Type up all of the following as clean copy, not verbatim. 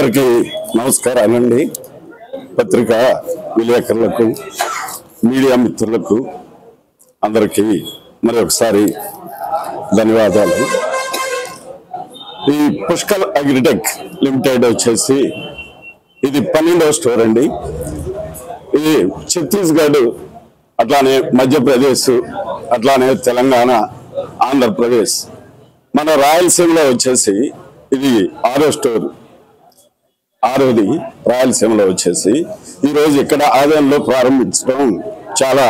అందరికీ నమస్కారాలండి. పత్రికా విలేకరులకు, మీడియా మిత్రులకు అందరికీ మరొకసారి ధన్యవాదాలు. ఈ పుష్కల్ అగ్రిటెక్ లిమిటెడ్ వచ్చేసి ఇది 12వ స్టోర్ అండి. ఇది ఛత్తీస్గఢ్, అట్లానే మధ్యప్రదేశ్, అట్లానే తెలంగాణ, ఆంధ్రప్రదేశ్, మన రాయలసీమలో వచ్చేసి ఇది 6వ స్టోర్. 6వది రాయలసీమలో వచ్చేసి ఈరోజు ఇక్కడ ఆదాయంలో ప్రారంభించడం చాలా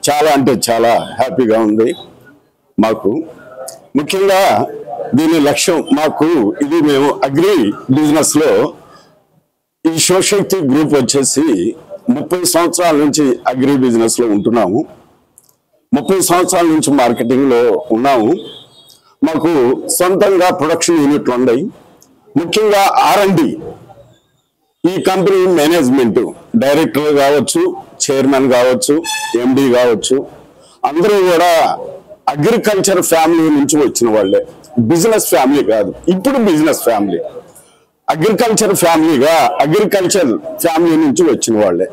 చాలా అంటే చాలా హ్యాపీగా ఉంది మాకు. ముఖ్యంగా దీని లక్ష్యం మాకు ఇది మేము అగ్రి బిజినెస్ లో ఈ శివశక్తి గ్రూప్ వచ్చేసి 30 సంవత్సరాల నుంచి అగ్రి బిజినెస్ లో ఉంటున్నాము. 30 సంవత్సరాల నుంచి మార్కెటింగ్ లో ఉన్నాము. మాకు సొంతంగా ప్రొడక్షన్ యూనిట్లు ఉన్నాయి. ముఖ్యంగా R&D, ఈ కంపెనీ మేనేజ్మెంట్ డైరెక్టర్ కావచ్చు, చైర్మన్ కావచ్చు, MD కావచ్చు, అందరూ కూడా అగ్రికల్చర్ ఫ్యామిలీ నుంచి వచ్చిన వాళ్ళే. బిజినెస్ ఫ్యామిలీ కాదు, ఇప్పుడు బిజినెస్ ఫ్యామిలీ, అగ్రికల్చర్ ఫ్యామిలీగా అగ్రికల్చర్ ఫ్యామిలీ నుంచి వచ్చిన వాళ్ళే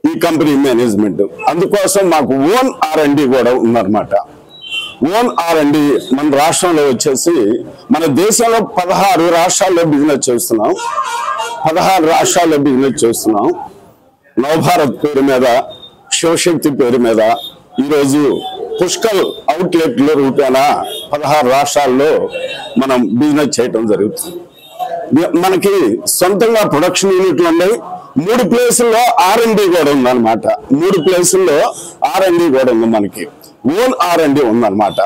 ఈ కంపెనీ మేనేజ్మెంట్. అందుకోసం మాకు ఓన్ R&D కూడా ఉందన్నమాట. ఓన్ R&D మన రాష్ట్రంలో వచ్చేసి మన దేశంలో 16 రాష్ట్రాల్లో బిజినెస్ చేస్తున్నాం. 16 రాష్ట్రాల్లో బిజినెస్ చేస్తున్నాం. నవభారత్ పేరు మీద, శివశక్తి పేరు మీద ఈరోజు పుష్కల్ అవుట్లెట్ల రూపాన 16 రాష్ట్రాల్లో మనం బిజినెస్ చేయడం జరుగుతుంది. మనకి సొంతంగా ప్రొడక్షన్ యూనిట్లు ఉన్నాయి. 3 ప్లేసుల్లో R&D కూడా ఉందన్నమాట. 3 ప్లేసుల్లో R&D కూడా ఉంది. మనకి ఓన్ R&D ఉందన్నమాట.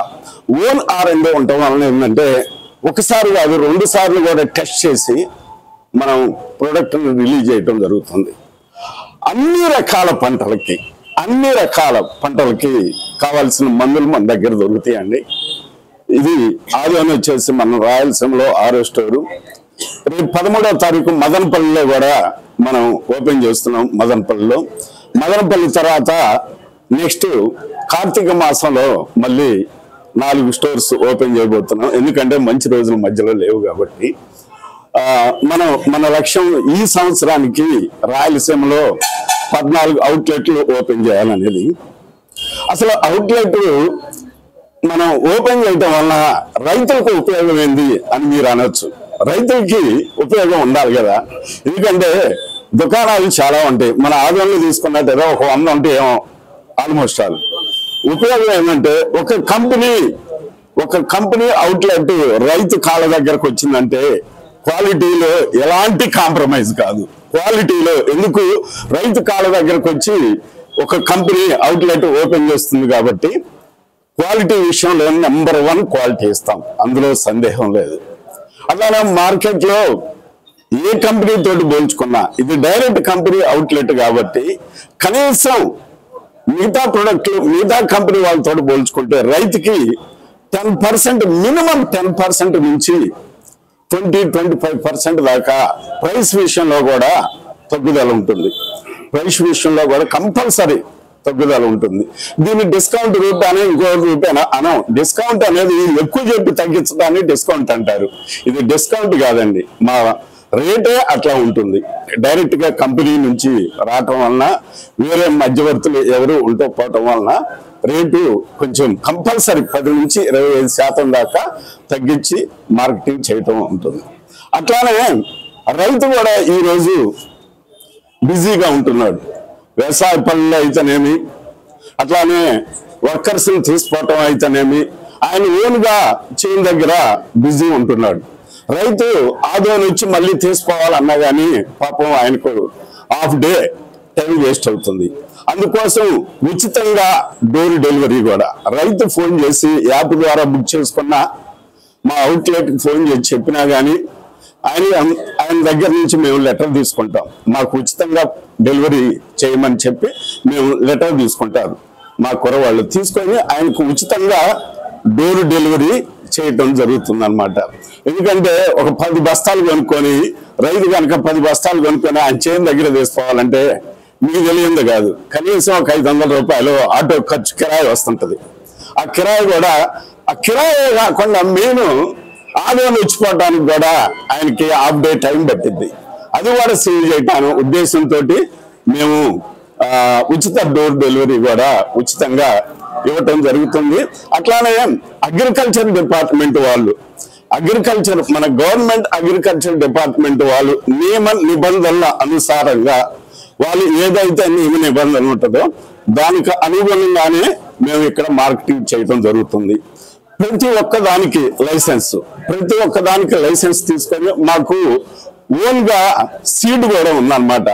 ఓన్ R&D ఉండటం వలన ఏంటంటే ఒకసారి కాదు 2 సార్లు కూడా టెస్ట్ చేసి మనం ప్రోడక్ట్ రిలీజ్ చేయడం జరుగుతుంది. అన్ని రకాల పంటలకి కావాల్సిన మందులు మన దగ్గర దొరుకుతాయండి. ఇది ఆదివారం వచ్చేసి మన రాయలసీమలో 6వ స్టోరు. రేపు 13వ తారీఖు మదనపల్లిలో కూడా మనం ఓపెన్ చేస్తున్నాం. మదనపల్లి తర్వాత నెక్స్ట్ కార్తీక మాసంలో మళ్ళీ 4 స్టోర్స్ ఓపెన్ చేయబోతున్నాం. ఎందుకంటే మంచి రోజుల మధ్యలో లేవు కాబట్టి మన లక్ష్యం ఈ సంవత్సరానికి రాయలసీమలో 14 అవుట్లెట్లు ఓపెన్ చేయాలనేది. అసలు అవుట్లెట్ మనం ఓపెన్ చేయటం వల్ల రైతులకు ఉపయోగం ఏంది అని మీరు అనొచ్చు. రైతులకి ఉపయోగం ఉండాలి కదా. ఎందుకంటే దుకాణాలు చాలా ఉంటాయి. మన ఆదాయంలో తీసుకున్నట్టు ఏదో ఒక 100 ఉంటే ఏమో ఆల్మోస్ట్ ఆల్. ఉపయోగం ఏంటంటే ఒక కంపెనీ అవుట్లెట్ రైతు కాళ్ళ దగ్గరకు వచ్చిందంటే క్వాలిటీలో ఎలాంటి కాంప్రమైజ్ కాదు. క్వాలిటీలో ఎందుకు రైతు కాళ్ళ దగ్గరకు వచ్చి ఒక కంపెనీ అవుట్లెట్ ఓపెన్ చేస్తుంది కాబట్టి క్వాలిటీ విషయంలో నెంబర్ 1 క్వాలిటీ ఇస్తాం, అందులో సందేహం లేదు. అలానే మార్కెట్లో ఏ కంపెనీ తోటి పోల్చుకున్నా ఇది డైరెక్ట్ కంపెనీ అవుట్లెట్ కాబట్టి కనీసం మిగతా ప్రొడక్ట్లు మిగతా కంపెనీ వాళ్ళతో పోల్చుకుంటే రైతుకి 10%, మినిమం 10% నుంచి 20-25% దాకా ప్రైస్ విషయంలో కూడా తగ్గుదల ఉంటుంది. ప్రైస్ విషయంలో కూడా కంపల్సరీ తగ్గుదల ఉంటుంది. దీన్ని డిస్కౌంట్ రూపాయన ఇంకో రూపాయన అనం. డిస్కౌంట్ అనేది ఎక్కువ చెప్పి తగ్గించడాన్ని డిస్కౌంట్ అంటారు. ఇది డిస్కౌంట్ కాదండి, మా రేటే అట్లా ఉంటుంది. డైరెక్ట్ గా కంపెనీ నుంచి రావటం వలన వేరే మధ్యవర్తులు ఎవరు ఉండకపోవటం వలన రేటు కొంచెం కంపల్సరీ 10 నుంచి 25% దాకా తగ్గించి మార్కెటింగ్ చేయటం ఉంటుంది. అట్లానే రైతు కూడా ఈరోజు బిజీగా ఉంటున్నాడు. వ్యవసాయ పనుల్లో అయితేనేమి, అట్లానే వర్కర్స్ తీసుకోవటం అయితేనేమి, ఆయన ఓన్గా చేను దగ్గర బిజీ ఉంటున్నాడు. రైతు ఆదోని వచ్చి మళ్ళీ తీసుకోవాలన్నా కానీ పాపం ఆయనకు హాఫ్ డే టైం వేస్ట్ అవుతుంది. అందుకోసం ఉచితంగా డోర్ డెలివరీ కూడా రైతు ఫోన్ చేసి యాప్ ద్వారా బుక్ చేసుకున్నా, మా అవుట్లెట్కి ఫోన్ చేసి చెప్పినా కానీ ఆయన దగ్గర నుంచి మేము లెటర్ తీసుకుంటాం. మాకు ఉచితంగా డెలివరీ చేయమని చెప్పి మేము లెటర్ తీసుకుంటారు. మా కురవాళ్ళు తీసుకొని ఆయనకు ఉచితంగా డోర్ డెలివరీ చేయటం జరుగుతుంది అన్నమాట. ఎందుకంటే ఒక 10 బస్తాలు కొనుక్కొని రైతు కనుక 10 బస్తాలు కొనుక్కొని ఆయన చేను దగ్గర తీసుకోవాలంటే మీకు తెలియంది కాదు, కనీసం ఒక 500 రూపాయలు ఆటో ఖర్చు కిరాయి వస్తుంటది. ఆ కిరాయి కూడా ఆ కిరాయి కాకుండా మెయిన్ ఆదోని వచ్చిపోవటానికి కూడా ఆయనకి హాఫ్ డే టైం పట్టింది. అది కూడా సేవ్ చేయటాను ఉద్దేశంతో మేము ఉచిత డోర్ డెలివరీ కూడా ఉచితంగా ఇవ్వటం జరుగుతుంది. అట్లానే అగ్రికల్చర్ డిపార్ట్మెంట్ వాళ్ళు మన గవర్నమెంట్ అగ్రికల్చర్ డిపార్ట్మెంట్ వాళ్ళు నియమ నిబంధనల అనుసారంగా వాళ్ళు ఏదైతే నియమ నిబంధనలు ఉంటుందో దానికి అనుగుణంగానే మేము ఇక్కడ మార్కెటింగ్ చేయడం జరుగుతుంది. ప్రతి ఒక్కదానికి లైసెన్స్ తీసుకొని మాకు ఓన్ గా సీడ్ కూడా ఉందన్నమాట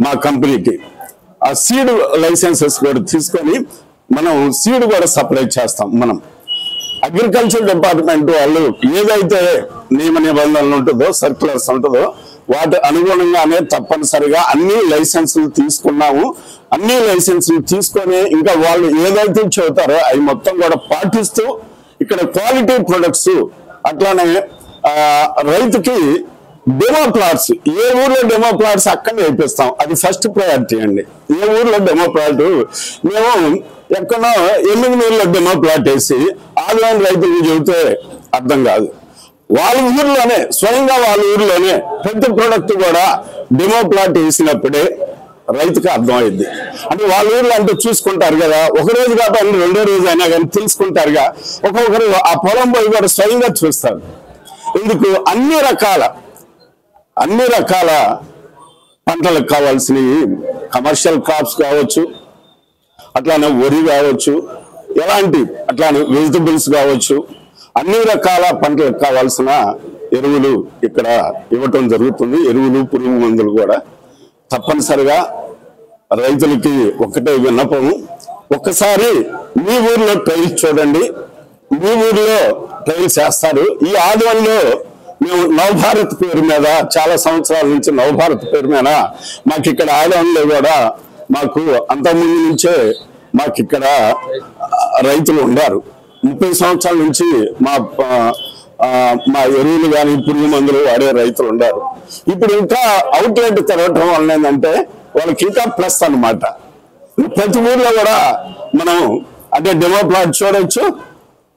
మా కంపెనీకి. ఆ సీడ్ లైసెన్సెస్ కూడా తీసుకొని మనం సీడ్ కూడా సప్లై చేస్తాం. మనం అగ్రికల్చర్ డిపార్ట్మెంట్ వాళ్ళు ఏదైతే నియమ నిబంధనలు ఉంటుందో సర్క్యులర్స్ ఉంటుందో వాటి అనుగుణంగానే తప్పనిసరిగా అన్ని లైసెన్సులు తీసుకున్నాము. అన్ని లైసెన్సులు తీసుకొని ఇంకా వాళ్ళు ఏదైతే చెబుతారో అవి మొత్తం కూడా పాటిస్తూ ఇక్కడ క్వాలిటీ ప్రొడక్ట్స్ అట్లానే రైతుకి డెమో ప్లాట్స్ ఏ ఊర్లో డెమో ప్లాట్స్ అక్కడే వేపిస్తాం. అది ఫస్ట్ ప్రయారిటీ అండి. ఏ ఊర్లో డెమో ప్లాట్ మేము ఎక్కడో 8 ఊర్లో డెమో ప్లాట్ వేసి ఆదివారం రైతులకు చెబితే అర్థం కాదు. వాళ్ళ ఊర్లోనే స్వయంగా వాళ్ళ ఊర్లోనే ప్రతి ప్రొడక్ట్ కూడా డెమో ప్లాట్ వేసినప్పుడే రైతుకి అర్థమైంది. అంటే వాళ్ళ ఊర్లో అంటే చూసుకుంటారు కదా, ఒక రోజు కాబట్టి 2వ రోజు అయినా కానీ తెలుసుకుంటారుగా. ఒక్కొక్కరు ఆ పొలం పోయి కూడా స్వయంగా చూస్తారు. ఎందుకు అన్ని రకాల పంటలకు కావాల్సినవి కమర్షియల్ క్రాప్స్ కావచ్చు, అట్లానే వరి కావచ్చు, అట్లానే వెజిటబుల్స్ కావచ్చు, అన్ని రకాల పంటలకు కావాల్సిన ఎరువులు ఇక్కడ ఇవ్వటం జరుగుతుంది. ఎరువులు పురుగు మందులు కూడా తప్పనిసరిగా రైతులకి ఒకటే విన్నపము, ఒక్కసారి మీ ఊర్లో ట్రయల్స్ చూడండి. మీ ఊర్లో ట్రయల్స్ చేస్తారు. ఈ ఆదివారంలో మేము నవభారత్ పేరు మీద చాలా సంవత్సరాల నుంచి నవభారత్ పేరు మీద మాకు ఇక్కడ ఆదివారంలో కూడా మాకు అంతకుముందు నుంచే మాకు ఇక్కడ రైతులు ఉన్నారు. 30 సంవత్సరాల నుంచి మా ఎరువులు కానీ పురుగు మందులు వాడే రైతులు ఉన్నారు. ఇప్పుడు ఇంకా అవుట్లెట్ తెరవటం వల్ల ఏంటంటే వాళ్ళకి ఇంకా ప్లస్ అన్నమాట. ప్రతి ఊర్లో కూడా మనం అంటే డెమో ప్లాట్ చూడొచ్చు.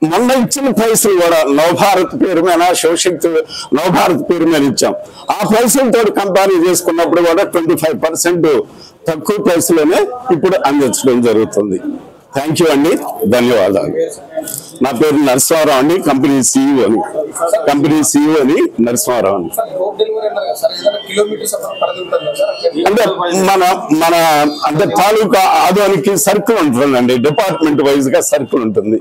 మొన్న ఇచ్చిన ప్రైసులు కూడా నవభారత్ పేరు మీద శివశక్తి నవభారత్ పేరు మీద ఇచ్చాం. ఆ ప్రైసులతో కంపేర్ చేసుకున్నప్పుడు కూడా 25% తక్కువ ప్రైస్లోనే ఇప్పుడు అందించడం జరుగుతుంది. థ్యాంక్ యూ అండి, ధన్యవాదాలు. నా పేరు నరసింహారావు అండి, కంపెనీ సిఇఓ అని నరసింహారావు అండి. అంటే మన అంటే తాలూకా ఆదానికి సర్కిల్ ఉంటుందండి, డిపార్ట్మెంట్ వైజ్ గా సర్కిల్ ఉంటుంది.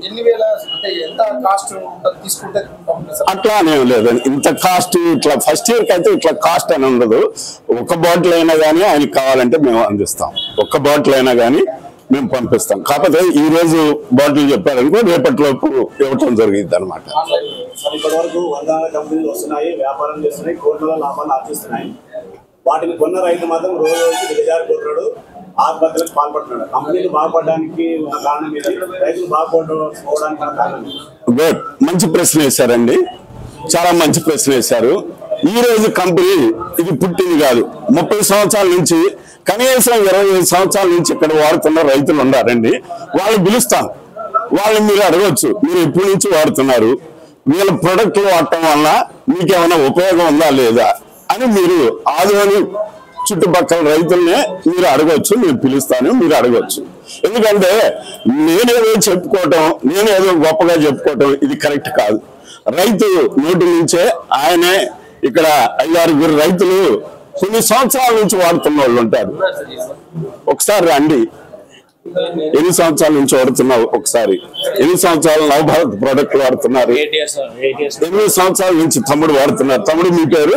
అట్లానే లేదండి, ఇంత కాస్ట్ ఇట్లా ఫస్ట్ ఇయర్ కి అయితే ఇట్లా కాస్ట్ అని ఉండదు. ఒక బాటిల్ అయినా కానీ ఆయనకి కావాలంటే మేము అందిస్తాం. ఒక్క బాటిల్ అయినా కానీ మేము పంపిస్తాం. కాకపోతే ఈ రోజు బాటిల్ చెప్పారనుకో రేపటిలోపు ఇవ్వటం జరిగింది అనమాట. ఇప్పటి వరకు 100 కంపెనీలు వస్తున్నాయి, వ్యాపారం చేస్తున్నాయి, కోట్ల లాభాలు ఆర్జిస్తున్నాయి. వాటిని కొన్న రైతు మాత్రం రోజు దిగజారిపోతున్నాడు, ఆత్మహత్యలకు పాల్పడుతున్నాడు. కంపెనీలు బాగుపడడానికి ఉన్న కారణం ఇది, రైతులు బాగుపడడానికి కారణం. గుడ్, మంచి ప్రశ్న వేశారండి, చాలా మంచి ప్రశ్న వేశారు. ఈ రోజు కంపెనీ ఇది పుట్టింది కాదు, 30 సంవత్సరాల నుంచి కనీసం 25 సంవత్సరాల నుంచి ఇక్కడ వాడుతున్న రైతులు ఉన్నారండి. వాళ్ళు పిలుస్తాం, వాళ్ళు మీరు అడగవచ్చు మీరు ఎప్పటి నుంచి వాడుతున్నారు, వీళ్ళ ప్రొడక్ట్లు వాడటం వల్ల మీకేమైనా ఉపయోగం ఉందా లేదా అని మీరు ఆదివారం చుట్టుపక్కల రైతుల్నే మీరు అడగవచ్చు. నేను పిలుస్తాను, మీరు అడగవచ్చు. ఎందుకంటే నేనేదో చెప్పుకోవటం, నేనేదో గొప్పగా చెప్పుకోవటం ఇది కరెక్ట్ కాదు. రైతు నోటి నుంచే ఆయనే ఇక్కడ 5-6 రైతులు కొన్ని సంవత్సరాల నుంచి వాడుతున్న వాళ్ళు ఉంటారు. ఒకసారి రండి, ఎన్ని సంవత్సరాల నుంచి వాడుతున్నావు, ఒకసారి ఎన్ని సంవత్సరాలు నవభారత్ ప్రోడక్ట్ వాడుతున్నారు, 8 సంవత్సరాల నుంచి తమ్ముడు వాడుతున్నారు. తమ్ముడు మీ పేరు?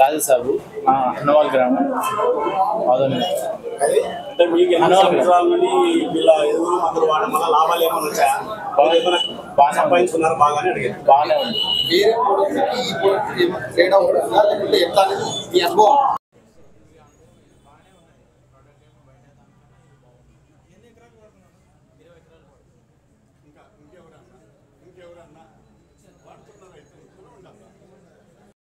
రాజసాబు, అన్నవాళ్ళ గ్రామం. అంటే మీకు 8 సంవత్సరాల నుండి ఇలా ఎరువులు మందులు వాడడం వల్ల లాభాలు ఏమైనా వచ్చాయా? బాగా సంపాదించుకున్నారు? బాగానే అడిగారు. బాగానే ఉంది.